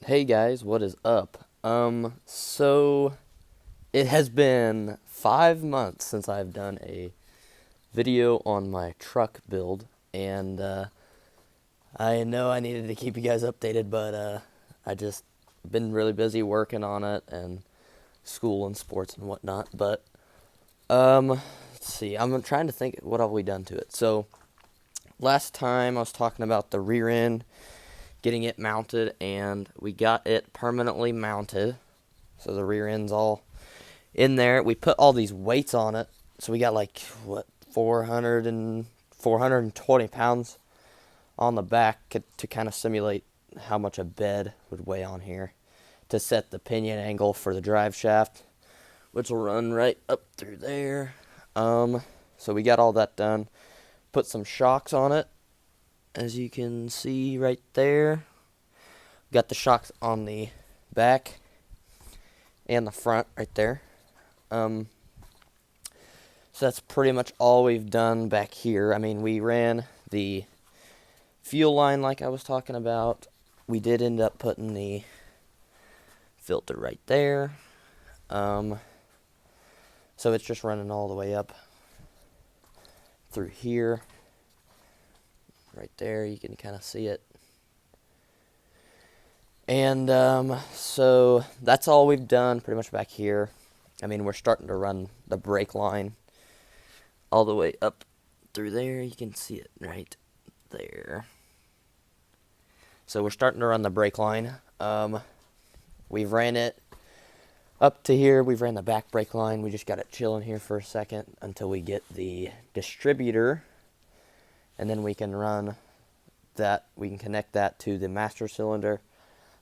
Hey guys, what is up? So it has been 5 months since I've done a video on my truck build, and I know I needed to keep you guys updated, but I just been really busy working on it and school and sports and whatnot. But let's see, I'm trying to think what have we done to it. So last time I was talking about the rear end, getting it mounted, and we got it permanently mounted. So the rear end's all in there. We put all these weights on it. So we got like, 420 pounds on the back to kind of simulate how much a bed would weigh on here to set the pinion angle for the drive shaft, which will run right up through there. So we got all that done. Put some shocks on it, as you can see right there. Got the shocks on the back and the front right there. So that's pretty much all we've done back here. I mean, we ran the fuel line like I was talking about. We did end up putting the filter right there. So it's just running all the way up through here. Right there, you can kind of see it. And so that's all we've done pretty much back here. I mean, we're starting to run the brake line all the way up through there. You can see it right there. So we're starting to run the brake line. We've ran it up to here. We've ran the back brake line. We just got it chilling here for a second until we get the distributor. And then we can run that. We can connect that to the master cylinder.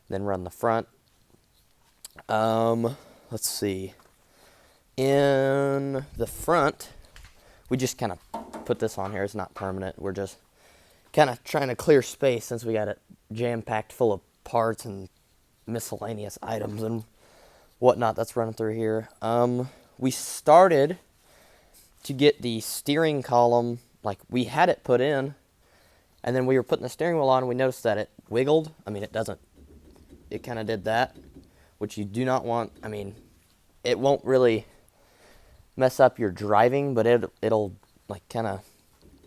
Then run the front. Let's see. In the front, we just kind of put this on here. It's not permanent. We're just kind of trying to clear space since we got it jam-packed full of parts and miscellaneous items and whatnot that's running through here. We started to get the steering column, like we had it put in, and then we were putting the steering wheel on and we noticed that it wiggled. I mean, it doesn't. It kind of did that, which you do not want. I mean, it won't really mess up your driving, but it'll like kind of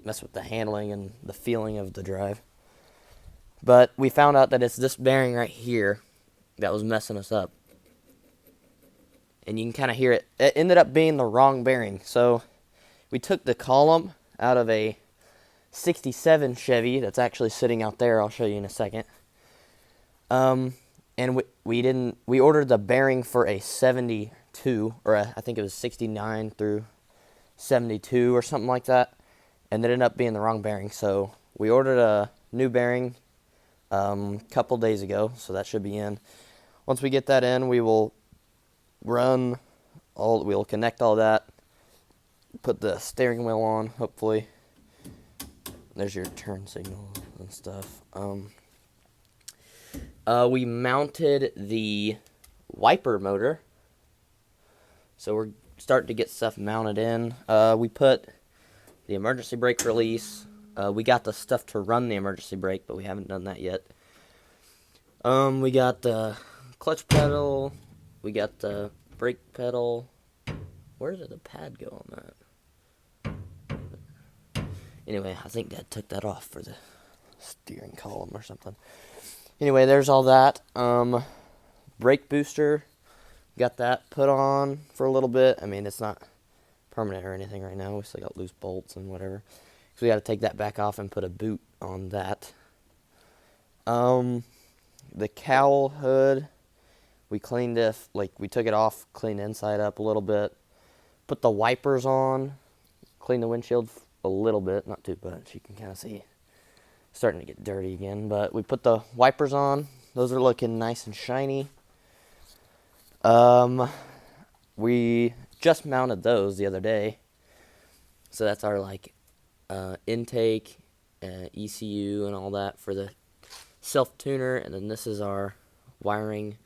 mess with the handling and the feeling of the drive. But we found out that it's this bearing right here that was messing us up. And you can kind of hear it. It ended up being the wrong bearing. So we took the column out of a 67 Chevy that's actually sitting out there. I'll show you in a second. And we ordered the bearing for a 72, or I think it was 69 through 72 or something like that, and it ended up being the wrong bearing. So we ordered a new bearing a couple days ago, so that should be in. Once we get that in, we will we'll connect all that, put the steering wheel on, hopefully. There's your turn signal and stuff. We mounted the wiper motor. So we're starting to get stuff mounted in. We put the emergency brake release. We got the stuff to run the emergency brake, but we haven't done that yet. We got the clutch pedal. We got the brake pedal. Where did the pad go on that? Anyway, I think Dad took that off for the steering column or something. Anyway, there's all that. Brake booster, got that put on for a little bit. I mean, it's not permanent or anything right now. We still got loose bolts and whatever. So we got to take that back off and put a boot on that. The cowl hood, we cleaned it, we took it off, cleaned the inside up a little bit, put the wipers on, cleaned the windshield a little bit, not too much. You can kind of see starting to get dirty again, but we put the wipers on. Those are looking nice and shiny. We just mounted those the other day, so that's our intake, ECU and all that for the self-tuner, and then this is our wiring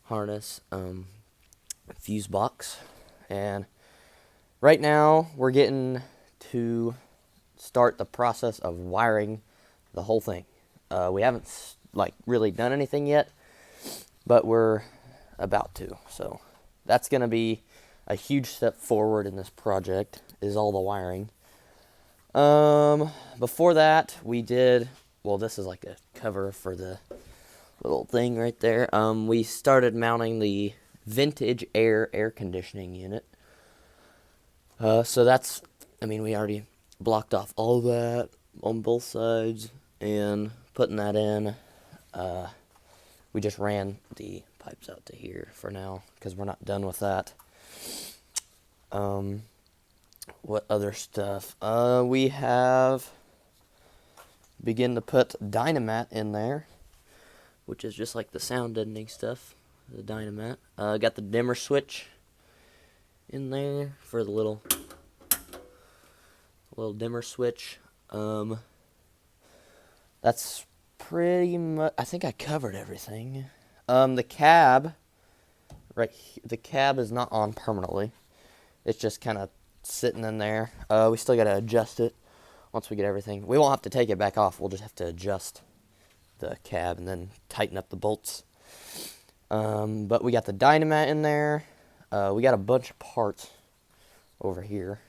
harness, fuse box. And right now we're getting to start the process of wiring the whole thing. We haven't really done anything yet, but we're about to. So that's going to be a huge step forward in this project, is all the wiring. Before that, we did, well, this is like a cover for the little thing right there. We started mounting the vintage air conditioning unit. So that's, I mean, we already blocked off all that on both sides and putting that in. We just ran the pipes out to here for now because we're not done with that. What other stuff? We have begun to put Dynamat in there, which is just like the sound deadening stuff, the Dynamat. Got the dimmer switch in there for the little dimmer switch. That's pretty much, I think I covered everything. The cab, the cab is not on permanently. It's just kind of sitting in there. We still got to adjust it once we get everything. We won't have to take it back off. We'll just have to adjust the cab and then tighten up the bolts. But we got the Dynamat in there. We got a bunch of parts over here.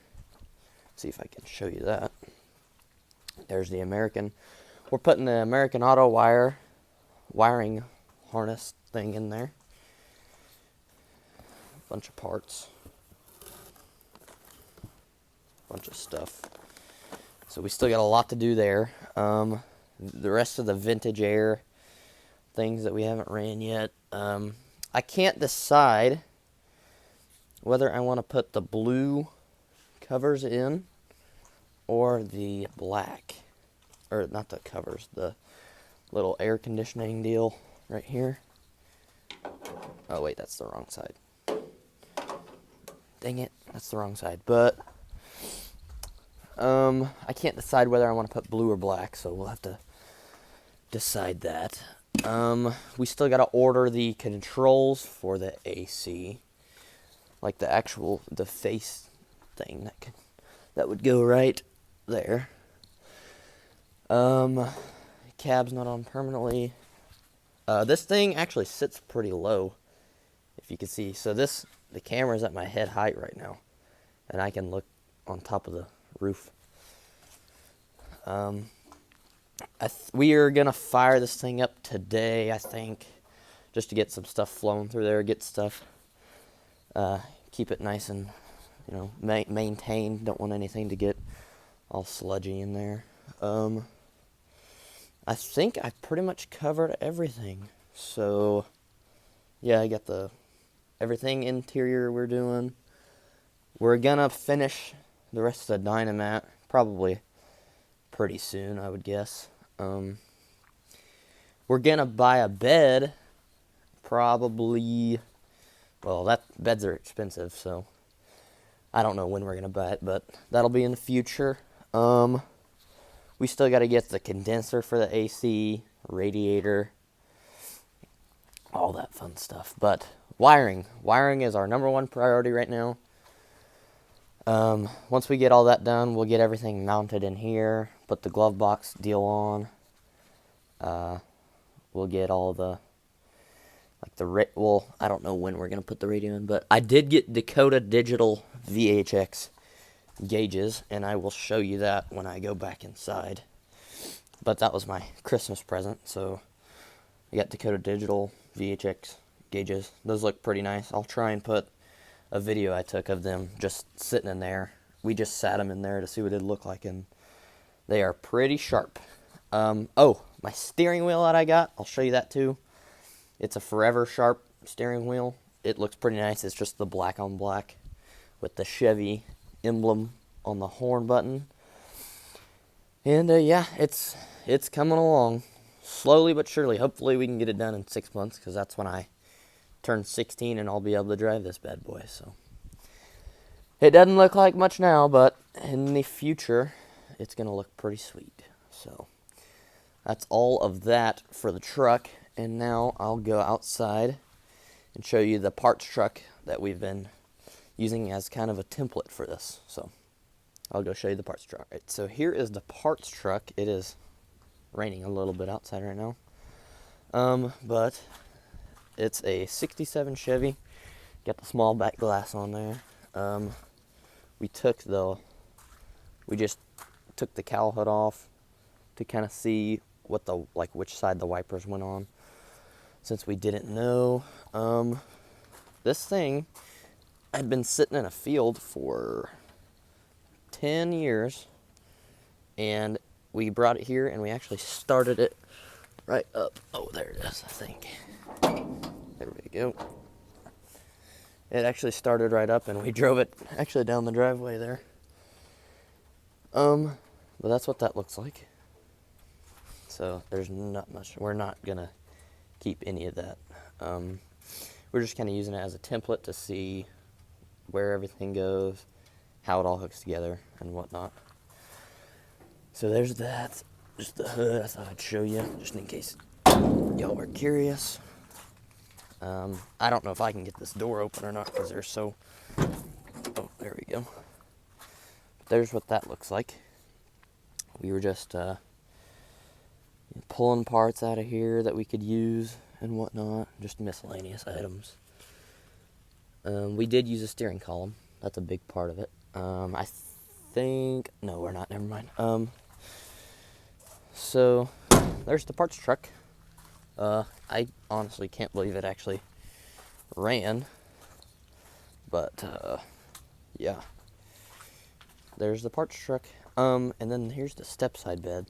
Let's see if I can show you that. There's the American. We're putting the American Auto wiring harness thing in there. Bunch of parts. Bunch of stuff. So we still got a lot to do there. The rest of the vintage air things that we haven't ran yet. I can't decide whether I want to put the blue covers in or the black. Or not the covers, the little air conditioning deal right here. Oh wait, that's the wrong side. Dang it, that's the wrong side. But I can't decide whether I want to put blue or black, so we'll have to decide that. We still got to order the controls for the AC, like the face thing that would go right there. Cab's not on permanently. This thing actually sits pretty low, if you can see. So the camera's at my head height right now, and I can look on top of the roof. We are gonna fire this thing up today, I think, just to get some stuff flowing through there, get stuff, keep it nice and, maintained. Don't want anything to get all sludgy in there. I think I pretty much covered everything. So, yeah, I got everything interior we're doing. We're gonna finish the rest of the Dynamat probably pretty soon, I would guess. We're gonna buy a bed probably, well, beds are expensive, so I don't know when we're gonna buy it, but that'll be in the future. We still got to get the condenser for the AC, radiator, all that fun stuff. But wiring is our number one priority right now. Once we get all that done, we'll get everything mounted in here, put the glove box deal on. We'll get all the, I don't know when we're going to put the radio in, but I did get Dakota Digital VHX gauges, and I will show you that when I go back inside. But that was my Christmas present, so I got Dakota Digital VHX gauges. Those look pretty nice. I'll try and put a video I took of them just sitting in there. We just sat them in there to see what it'd look like, and they are pretty sharp. My steering wheel that I got, I'll show you that too. It's a Forever Sharp steering wheel. It looks pretty nice. It's just the black on black with the Chevy emblem on the horn button. And yeah, it's coming along slowly but surely. Hopefully we can get it done in 6 months, because that's when I turn 16 and I'll be able to drive this bad boy. So it doesn't look like much now, but in the future it's gonna look pretty sweet. So that's all of that for the truck. And now I'll go outside and show you the parts truck that we've been using as kind of a template for this. So I'll go show you the parts truck. Right, so here is the parts truck. It is raining a little bit outside right now. But It's a 67 Chevy. Got the small back glass on there. We just took the cowl hood off to kind of see what which side the wipers went on, since we didn't know. This thing had been sitting in a field for 10 years, and we brought it here and we actually started it right up. Oh, there it is, I think. There we go. It actually started right up and we drove it actually down the driveway there. But that's what that looks like. So there's not much. We're not gonna keep any of that. We're just kind of using it as a template to see where everything goes, how it all hooks together, and whatnot. So there's that. Just the hood. I thought I'd show you, just in case y'all were curious. I don't know if I can get this door open or not because they're so... Oh, there we go. There's what that looks like. We were just pulling parts out of here that we could use and whatnot, just miscellaneous items. We did use a steering column. That's a big part of it. I think... No, we're not. Never mind. So, there's the parts truck. I honestly can't believe it actually ran. But, yeah. There's the parts truck. And then here's the step side bed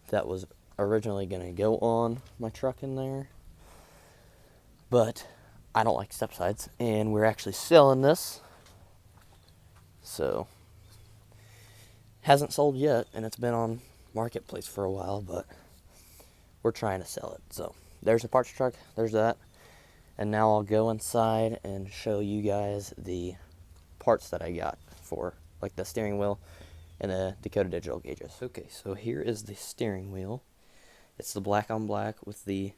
that was originally going to go on my truck in there. But I don't like step sides, and we're actually selling this. So, hasn't sold yet, and it's been on Marketplace for a while, but we're trying to sell it. So, there's the parts truck, there's that. And now I'll go inside and show you guys the parts that I got for, like, the steering wheel and the Dakota Digital gauges. Okay, so here is the steering wheel. It's the black on black with the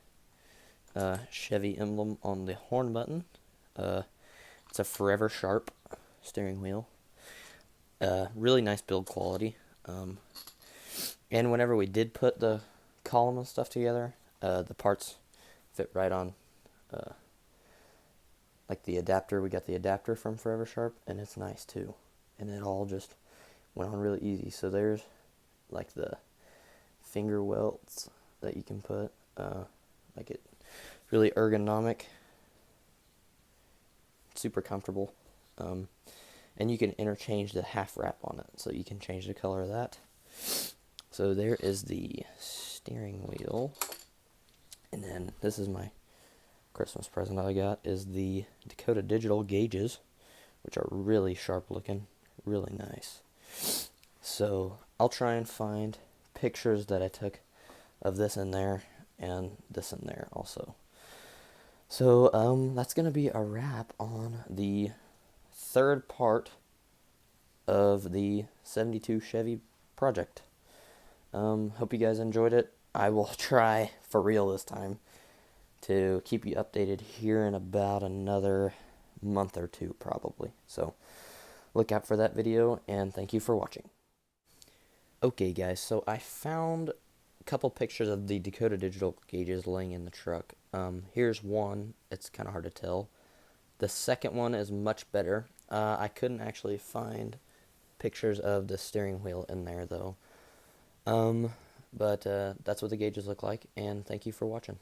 Chevy emblem on the horn button. It's a forever sharp steering wheel. Really nice build quality. And whenever we did put the column and stuff together, the parts fit right on. Like the adapter, we got the adapter from Forever Sharp, and it's nice too. And it all just went on really easy. So there's like the finger welts that you can put, like it really ergonomic, super comfortable. And you can interchange the half wrap on it, so you can change the color of that. So there is the steering wheel. And then this is my Christmas present I got, is the Dakota Digital gauges, which are really sharp looking, really nice. So I'll try and find pictures that I took of this in there and this in there also. So that's gonna be a wrap on the third part of the 72 Chevy project. Hope you guys enjoyed it. I will try for real this time to keep you updated here in about another month or two probably. So look out for that video, and thank you for watching. Okay guys, so I found a couple pictures of the Dakota Digital gauges laying in the truck. Here's one. It's kind of hard to tell. The second one is much better. I couldn't actually find pictures of the steering wheel in there though. But that's what the gauges look like, and thank you for watching.